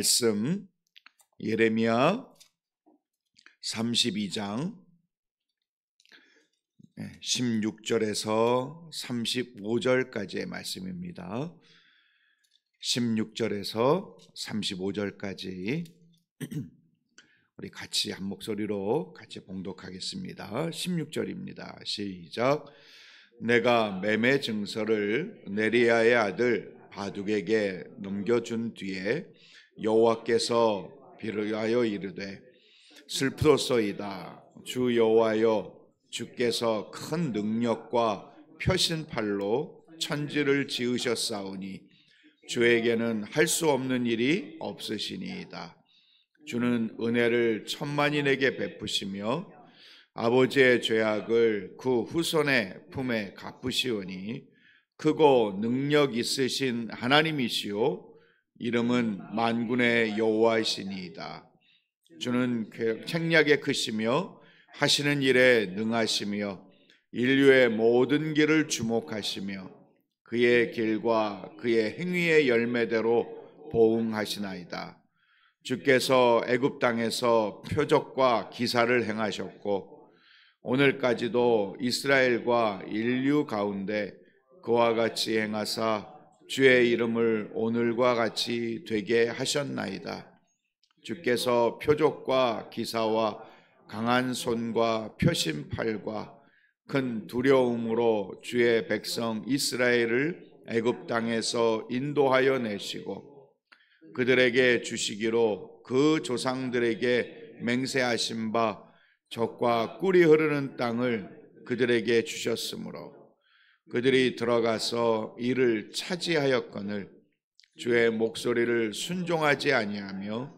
말씀 예레미야 32장 16절에서 35절까지의 말씀입니다. 16절에서 35절까지 우리 같이 한 목소리로 같이 봉독하겠습니다. 16절입니다. 시작. 내가 매매 증서를 네리야의 아들 바둑에게 넘겨준 뒤에 여호와께서 비로하여 이르되 슬프도소이다. 주 여호와여, 주께서 큰 능력과 표신팔로 천지를 지으셨사오니 주에게는 할 수 없는 일이 없으시니이다. 주는 은혜를 천만인에게 베푸시며 아버지의 죄악을 그 후손의 품에 갚으시오니 크고 능력 있으신 하나님이시오 이름은 만군의 여호와이시니이다. 주는 책략에 크시며 하시는 일에 능하시며 인류의 모든 길을 주목하시며 그의 길과 그의 행위의 열매대로 보응하시나이다. 주께서 애굽 땅에서 표적과 기사를 행하셨고 오늘까지도 이스라엘과 인류 가운데 그와 같이 행하사 주의 이름을 오늘과 같이 되게 하셨나이다. 주께서 표적과 기사와 강한 손과 표심팔과 큰 두려움으로 주의 백성 이스라엘을 애굽 땅에서 인도하여 내시고 그들에게 주시기로 그 조상들에게 맹세하신 바 젖과 꿀이 흐르는 땅을 그들에게 주셨으므로 그들이 들어가서 이를 차지하였거늘 주의 목소리를 순종하지 아니하며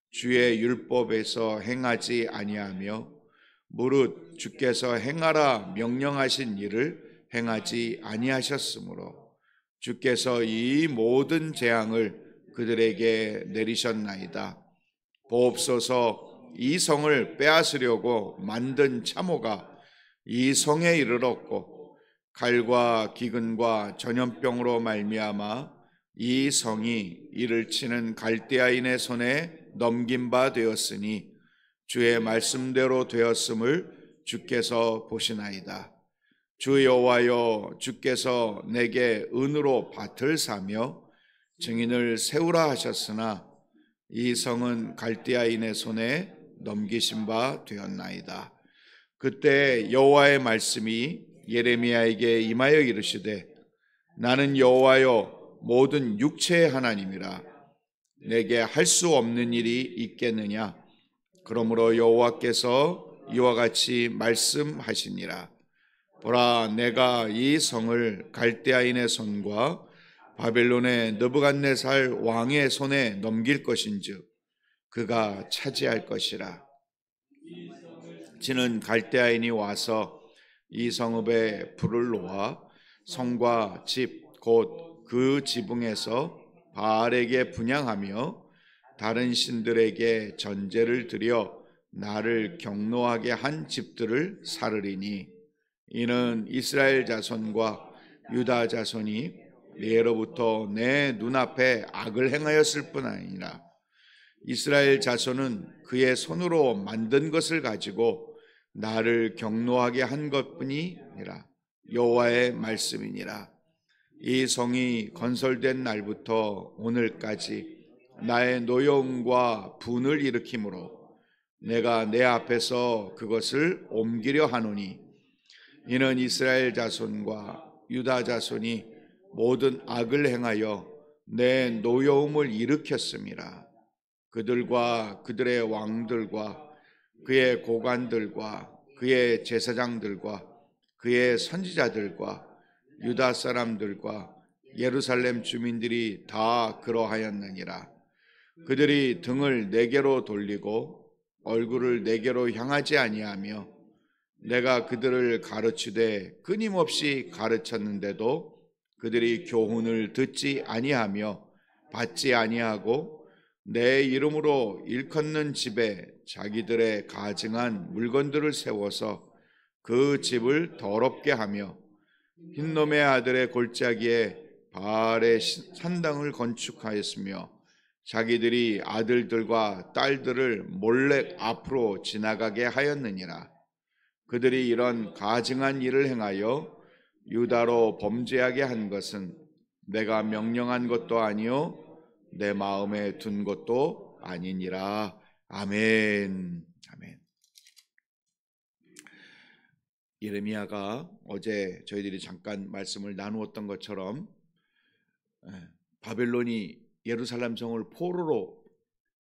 주의 율법에서 행하지 아니하며 무릇 주께서 행하라 명령하신 일을 행하지 아니하셨으므로 주께서 이 모든 재앙을 그들에게 내리셨나이다. 보옵소서, 이 성을 빼앗으려고 만든 참호가 이 성에 이르렀고 칼과 기근과 전염병으로 말미암아 이 성이 이를 치는 갈대아인의 손에 넘긴 바 되었으니 주의 말씀대로 되었음을 주께서 보시나이다. 주 여호와여, 주께서 내게 은으로 밭을 사며 증인을 세우라 하셨으나 이 성은 갈대아인의 손에 넘기신 바 되었나이다. 그때 여호와의 말씀이 예레미야에게 임하여 이르시되 나는 여호와여 모든 육체의 하나님이라. 내게 할 수 없는 일이 있겠느냐? 그러므로 여호와께서 이와 같이 말씀하시니라. 보라, 내가 이 성을 갈대아인의 손과 바벨론의 느부갓네살 왕의 손에 넘길 것인즉 그가 차지할 것이라. 지는 갈대아인이 와서 이 성읍에 불을 놓아 성과 집 곧 그 지붕에서 바알에게 분향하며 다른 신들에게 전제를 드려 나를 경노하게 한 집들을 사르리니 이는 이스라엘 자손과 유다 자손이 예로부터 내 눈앞에 악을 행하였을 뿐 아니라 이스라엘 자손은 그의 손으로 만든 것을 가지고 나를 경노하게 한 것뿐이 아니라 여호와의 말씀이니라. 이 성이 건설된 날부터 오늘까지 나의 노여움과 분을 일으키므로 내가 내 앞에서 그것을 옮기려 하노니 이는 이스라엘 자손과 유다 자손이 모든 악을 행하여 내 노여움을 일으켰음이라. 그들과 그들의 왕들과 그의 고관들과 그의 제사장들과 그의 선지자들과 유다 사람들과 예루살렘 주민들이 다 그러하였느니라. 그들이 등을 내게로 돌리고 얼굴을 내게로 향하지 아니하며 내가 그들을 가르치되 끊임없이 가르쳤는데도 그들이 교훈을 듣지 아니하며 받지 아니하고 내 이름으로 일컫는 집에 자기들의 가증한 물건들을 세워서 그 집을 더럽게 하며 흰놈의 아들의 골짜기에 바알의 산당을 건축하였으며 자기들이 아들들과 딸들을 몰래 앞으로 지나가게 하였느니라. 그들이 이런 가증한 일을 행하여 유다로 범죄하게 한 것은 내가 명령한 것도 아니요 내 마음에 둔 것도 아니니라. 아멘. 아멘. 예레미야가 어제 저희들이 잠깐 말씀을 나누었던 것처럼 바벨론이 예루살렘 성을 포로로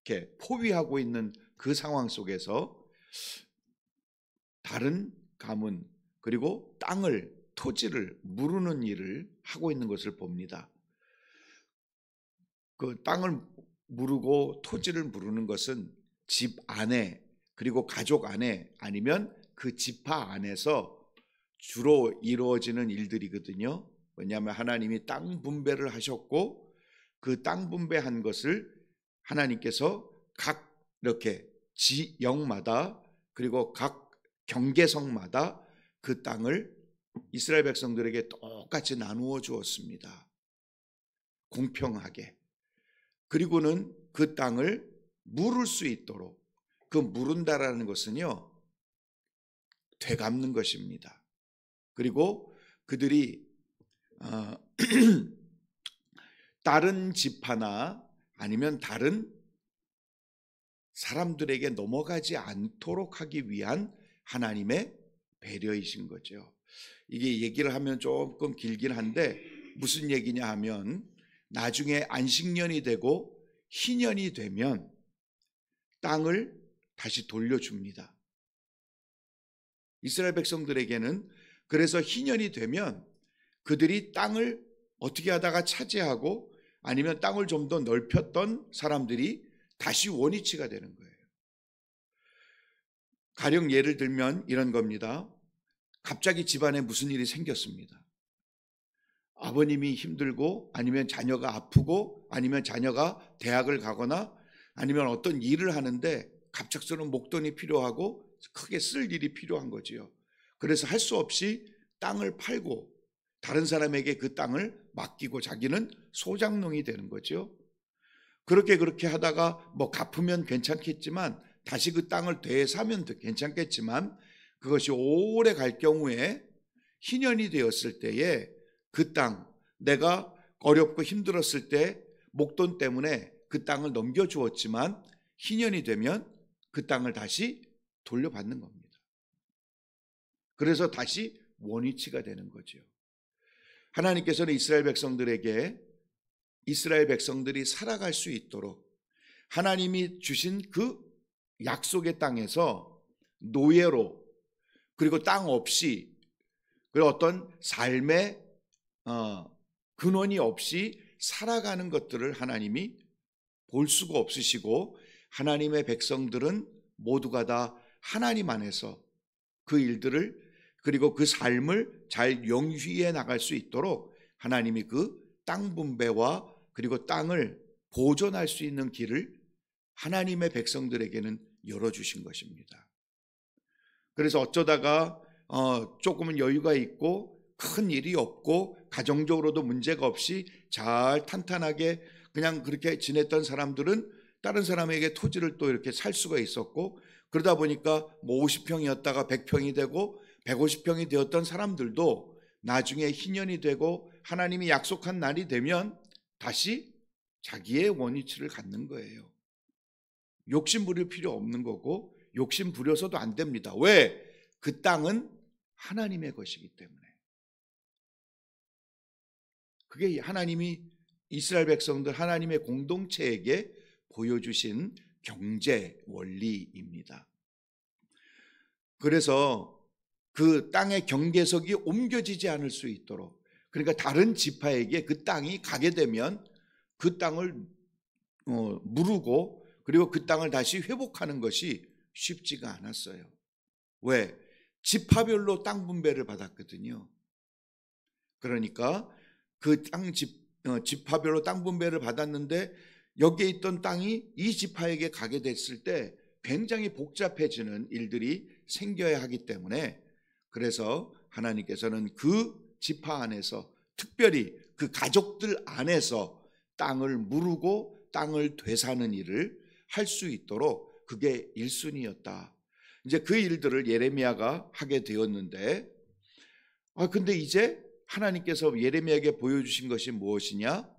이렇게 포위하고 있는 그 상황 속에서 다른 가문 그리고 땅을 토지를 무르는 일을 하고 있는 것을 봅니다. 그 땅을 무르고 토지를 무르는 것은 집 안에 그리고 가족 안에 아니면 그 지파 안에서 주로 이루어지는 일들이거든요. 왜냐하면 하나님이 땅 분배를 하셨고 그 땅 분배한 것을 하나님께서 각 이렇게 지역마다 그리고 각 경계성마다 그 땅을 이스라엘 백성들에게 똑같이 나누어 주었습니다. 공평하게. 그리고는 그 땅을 물을 수 있도록, 그 무른다라는 것은요 되갚는 것입니다. 그리고 그들이 다른 지파나 아니면 다른 사람들에게 넘어가지 않도록 하기 위한 하나님의 배려이신 거죠. 이게 얘기를 하면 조금 길긴 한데 무슨 얘기냐 하면 나중에 안식년이 되고 희년이 되면 땅을 다시 돌려줍니다. 이스라엘 백성들에게는 그래서 희년이 되면 그들이 땅을 어떻게 하다가 차지하고 아니면 땅을 좀 더 넓혔던 사람들이 다시 원위치가 되는 거예요. 가령 예를 들면 이런 겁니다. 갑자기 집안에 무슨 일이 생겼습니다. 아버님이 힘들고 아니면 자녀가 아프고 아니면 자녀가 대학을 가거나 아니면 어떤 일을 하는데 갑작스러운 목돈이 필요하고 크게 쓸 일이 필요한 거지요. 그래서 할 수 없이 땅을 팔고 다른 사람에게 그 땅을 맡기고 자기는 소장농이 되는 거죠. 그렇게 하다가 뭐 갚으면 괜찮겠지만 다시 그 땅을 되사면 괜찮겠지만 그것이 오래 갈 경우에 희년이 되었을 때에 그 땅, 내가 어렵고 힘들었을 때 목돈 때문에 그 땅을 넘겨주었지만 희년이 되면 그 땅을 다시 돌려받는 겁니다. 그래서 다시 원위치가 되는 거죠. 하나님께서는 이스라엘 백성들이 살아갈 수 있도록 하나님이 주신 그 약속의 땅에서 노예로 그리고 땅 없이 그리고 어떤 삶의 근원이 없이 살아가는 것들을 하나님이 볼 수가 없으시고 하나님의 백성들은 모두가 다 하나님 안에서 그 일들을 그리고 그 삶을 잘 영위해 나갈 수 있도록 하나님이 그 땅 분배와 그리고 땅을 보존할 수 있는 길을 하나님의 백성들에게는 열어주신 것입니다. 그래서 어쩌다가 조금은 여유가 있고 큰 일이 없고 가정적으로도 문제가 없이 잘 탄탄하게 그냥 그렇게 지냈던 사람들은 다른 사람에게 토지를 또 이렇게 살 수가 있었고 그러다 보니까 뭐 50평이었다가 100평이 되고 150평이 되었던 사람들도 나중에 희년이 되고 하나님이 약속한 날이 되면 다시 자기의 원위치를 갖는 거예요. 욕심 부릴 필요 없는 거고 욕심 부려서도 안 됩니다. 왜? 그 땅은 하나님의 것이기 때문에. 그게 하나님이 이스라엘 백성들 하나님의 공동체에게 보여주신 경제 원리입니다. 그래서 그 땅의 경계석이 옮겨지지 않을 수 있도록 그러니까 다른 지파에게 그 땅이 가게 되면 그 땅을 무르고 그리고 그 땅을 다시 회복하는 것이 쉽지가 않았어요. 왜? 지파별로 땅 분배를 받았거든요. 그러니까 그 지파별로 땅 분배를 받았는데 여기에 있던 땅이 이 지파에게 가게 됐을 때 굉장히 복잡해지는 일들이 생겨야 하기 때문에 그래서 하나님께서는 그 지파 안에서 특별히 그 가족들 안에서 땅을 무르고 땅을 되사는 일을 할 수 있도록 그게 1순위였다. 이제 그 일들을 예레미야가 하게 되었는데, 근데 이제 하나님께서 예레미야에게 보여주신 것이 무엇이냐?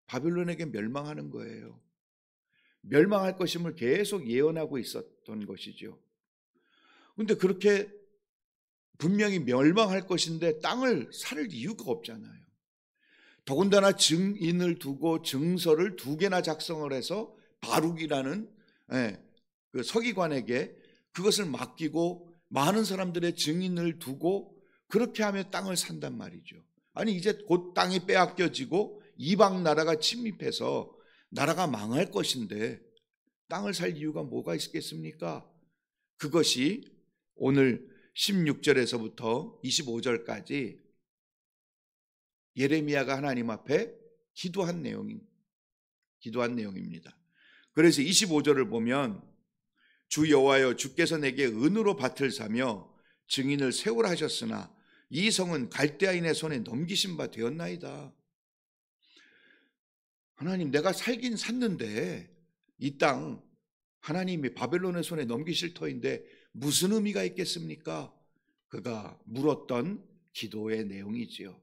바빌론에게 멸망하는 거예요. 멸망할 것임을 계속 예언하고 있었던 것이죠. 그런데 그렇게 분명히 멸망할 것인데 땅을 살 이유가 없잖아요. 더군다나 증인을 두고 증서를 2개나 작성을 해서 바룩이라는 그 서기관에게 그것을 맡기고 많은 사람들의 증인을 두고 그렇게 하며 땅을 산단 말이죠. 아니 이제 곧 땅이 빼앗겨지고 이방 나라가 침입해서 나라가 망할 것인데 땅을 살 이유가 뭐가 있겠습니까? 그것이 오늘 16절에서부터 25절까지 예레미야가 하나님 앞에 기도한 내용입니다. 그래서 25절을 보면 주 여호와여 주께서 내게 은으로 밭을 사며 증인을 세우라 하셨으나 이 성은 갈대아인의 손에 넘기신 바 되었나이다. 하나님, 내가 살긴 샀는데 이 땅 하나님이 바벨론의 손에 넘기실 터인데 무슨 의미가 있겠습니까? 그가 물었던 기도의 내용이지요.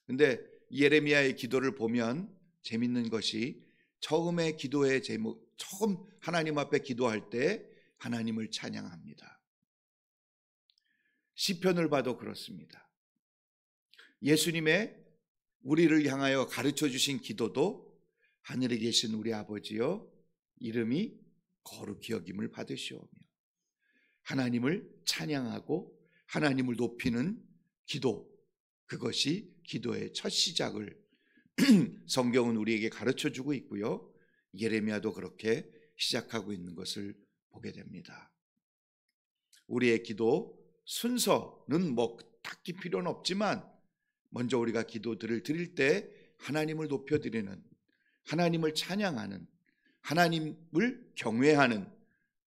근데 예레미야의 기도를 보면 재밌는 것이 처음에 기도의 제목, 처음 하나님 앞에 기도할 때 하나님을 찬양합니다. 시편을 봐도 그렇습니다. 예수님의 우리를 향하여 가르쳐 주신 기도도 하늘에 계신 우리 아버지여 이름이 거룩히 여김을 받으시오며 하나님을 찬양하고 하나님을 높이는 기도, 그것이 기도의 첫 시작을 성경은 우리에게 가르쳐 주고 있고요. 예레미야도 그렇게 시작하고 있는 것을 보게 됩니다. 우리의 기도 순서는 뭐 딱히 필요는 없지만 먼저 우리가 기도들을 드릴 때 하나님을 높여드리는, 하나님을 찬양하는, 하나님을 경외하는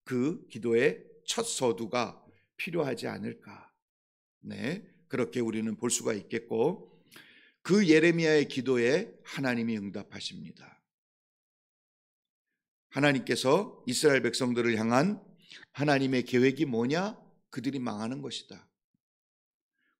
그 기도의 첫 서두가 필요하지 않을까. 네, 그렇게 우리는 볼 수가 있겠고, 그 예레미야의 기도에 하나님이 응답하십니다. 하나님께서 이스라엘 백성들을 향한 하나님의 계획이 뭐냐? 그들이 망하는 것이다.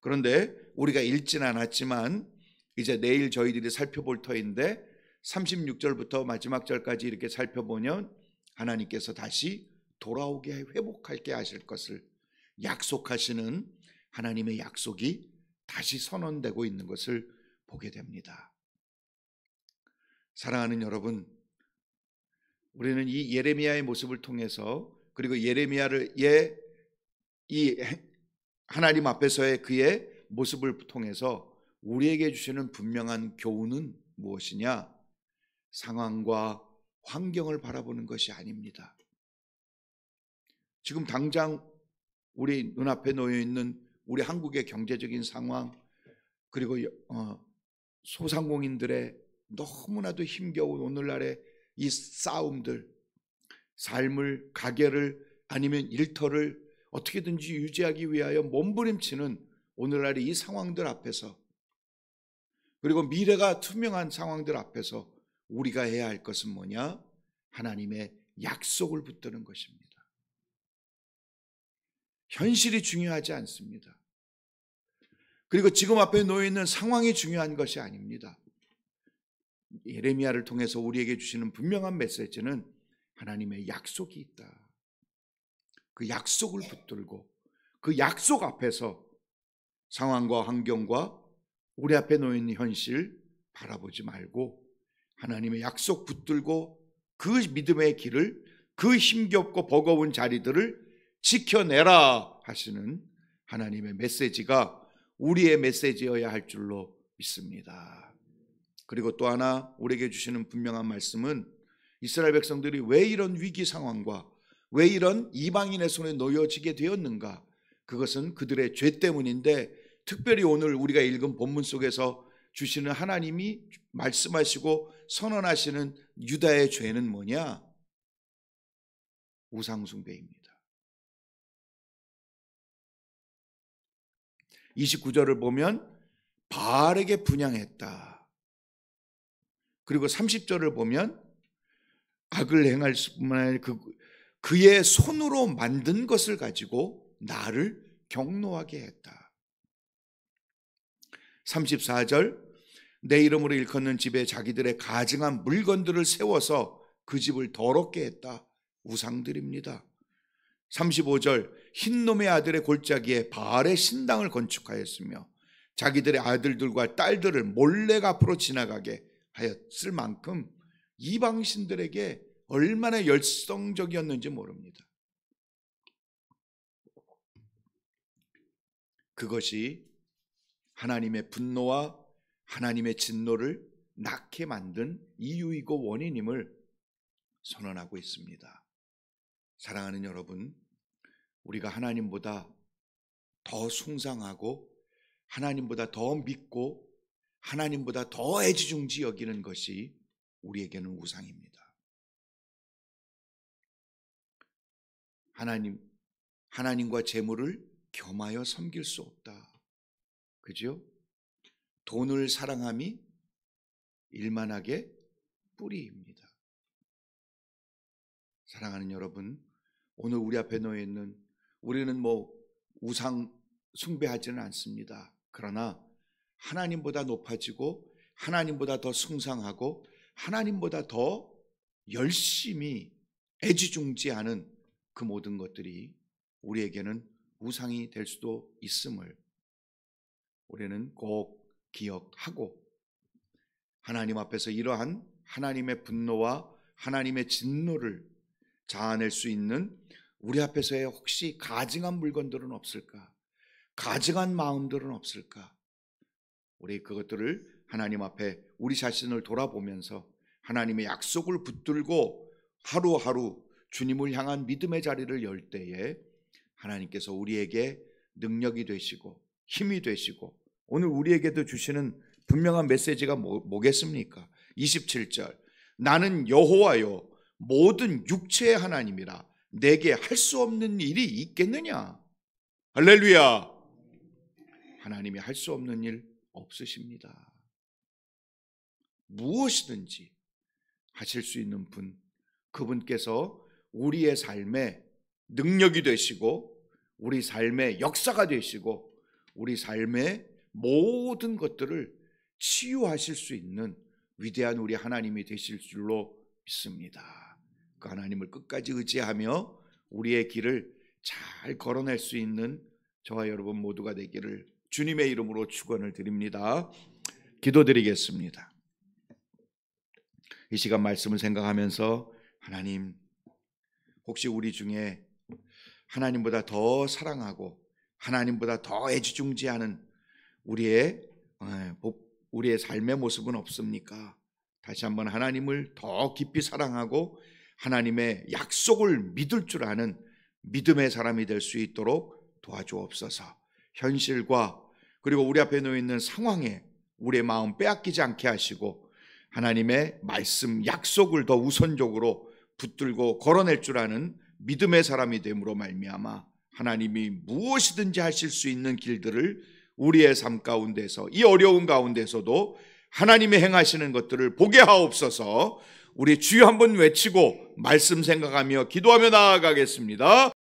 그런데 우리가 읽지는 않았지만 이제 내일 저희들이 살펴볼 터인데 36절부터 마지막 절까지 이렇게 살펴보면 하나님께서 다시 돌아오게 회복하게 하실 것을 약속하시는 하나님의 약속이 다시 선언되고 있는 것을 보게 됩니다. 사랑하는 여러분, 우리는 이 예레미야의 모습을 통해서, 그리고 예레미야를 이 하나님 앞에서의 그의 모습을 통해서 우리에게 주시는 분명한 교훈은 무엇이냐? 상황과 환경을 바라보는 것이 아닙니다. 지금 당장 우리 눈앞에 놓여 있는 우리 한국의 경제적인 상황, 그리고 소상공인들의 너무나도 힘겨운 오늘날의 이 싸움들, 삶을, 가게를 아니면 일터를 어떻게든지 유지하기 위하여 몸부림치는 오늘날의 이 상황들 앞에서, 그리고 미래가 투명한 상황들 앞에서 우리가 해야 할 것은 뭐냐? 하나님의 약속을 붙드는 것입니다. 현실이 중요하지 않습니다. 그리고 지금 앞에 놓여 있는 상황이 중요한 것이 아닙니다. 예레미야를 통해서 우리에게 주시는 분명한 메시지는 하나님의 약속이 있다. 그 약속을 붙들고 그 약속 앞에서 상황과 환경과 우리 앞에 놓여 있는 현실 바라보지 말고 하나님의 약속 붙들고 그 믿음의 길을, 그 힘겹고 버거운 자리들을 지켜내라 하시는 하나님의 메시지가 우리의 메시지여야 할 줄로 믿습니다. 그리고 또 하나 우리에게 주시는 분명한 말씀은 이스라엘 백성들이 왜 이런 위기 상황과 왜 이런 이방인의 손에 놓여지게 되었는가? 그것은 그들의 죄 때문인데, 특별히 오늘 우리가 읽은 본문 속에서 주시는 하나님이 말씀하시고 선언하시는 유다의 죄는 뭐냐? 우상숭배입니다. 29절을 보면 바알에게 분향했다. 그리고 30절을 보면 악을 행할 뿐만 아니라 그의 손으로 만든 것을 가지고 나를 경노하게 했다. 34절, 내 이름으로 일컫는 집에 자기들의 가증한 물건들을 세워서 그 집을 더럽게 했다. 우상들입니다. 35절, 흰놈의 아들의 골짜기에 바알의 신당을 건축하였으며 자기들의 아들들과 딸들을 몰래 앞으로 지나가게 하였을 만큼 이방신들에게 얼마나 열성적이었는지 모릅니다. 그것이 하나님의 분노와 하나님의 진노를 낳게 만든 이유이고 원인임을 선언하고 있습니다. 사랑하는 여러분, 우리가 하나님보다 더 숭상하고 하나님보다 더 믿고 하나님보다 더 애지중지 여기는 것이 우리에게는 우상입니다. 하나님과 재물을 겸하여 섬길 수 없다. 그죠? 돈을 사랑함이 일만하게 뿌리입니다. 사랑하는 여러분, 오늘 우리 앞에 놓여 있는 우리는 우상 숭배하지는 않습니다. 그러나 하나님보다 높아지고 하나님보다 더 숭상하고 하나님보다 더 열심히 애지중지하는 그 모든 것들이 우리에게는 우상이 될 수도 있음을 우리는 꼭 기억하고 하나님 앞에서 이러한 하나님의 분노와 하나님의 진노를 자아낼 수 있는 우리 앞에서의 혹시 가증한 물건들은 없을까? 가증한 마음들은 없을까? 우리 그것들을 하나님 앞에 우리 자신을 돌아보면서 하나님의 약속을 붙들고 하루하루 주님을 향한 믿음의 자리를 열 때에 하나님께서 우리에게 능력이 되시고 힘이 되시고 오늘 우리에게도 주시는 분명한 메시지가 뭐겠습니까? 27절, 나는 여호와요 모든 육체의 하나님이라 내게 할 수 없는 일이 있겠느냐? 할렐루야. 하나님이 할 수 없는 일 없으십니다. 무엇이든지 하실 수 있는 분, 그분께서 우리의 삶에 능력이 되시고 우리 삶의 역사가 되시고 우리 삶의 모든 것들을 치유하실 수 있는 위대한 우리 하나님이 되실 줄로 믿습니다. 그 하나님을 끝까지 의지하며 우리의 길을 잘 걸어낼 수 있는 저와 여러분 모두가 되기를 주님의 이름으로 축원을 드립니다. 기도드리겠습니다. 이 시간 말씀을 생각하면서 하나님, 혹시 우리 중에 하나님보다 더 사랑하고 하나님보다 더 애지중지하는 우리의 삶의 모습은 없습니까? 다시 한번 하나님을 더 깊이 사랑하고 하나님의 약속을 믿을 줄 아는 믿음의 사람이 될 수 있도록 도와주옵소서. 현실과 그리고 우리 앞에 놓여 있는 상황에 우리의 마음 빼앗기지 않게 하시고 하나님의 말씀, 약속을 더 우선적으로 붙들고 걸어낼 줄 아는 믿음의 사람이 됨으로 말미암아 하나님이 무엇이든지 하실 수 있는 길들을 우리의 삶 가운데서 이 어려운 가운데서도 하나님이 행하시는 것들을 보게 하옵소서. 우리 주여 한번 외치고 말씀 생각하며 기도하며 나아가겠습니다.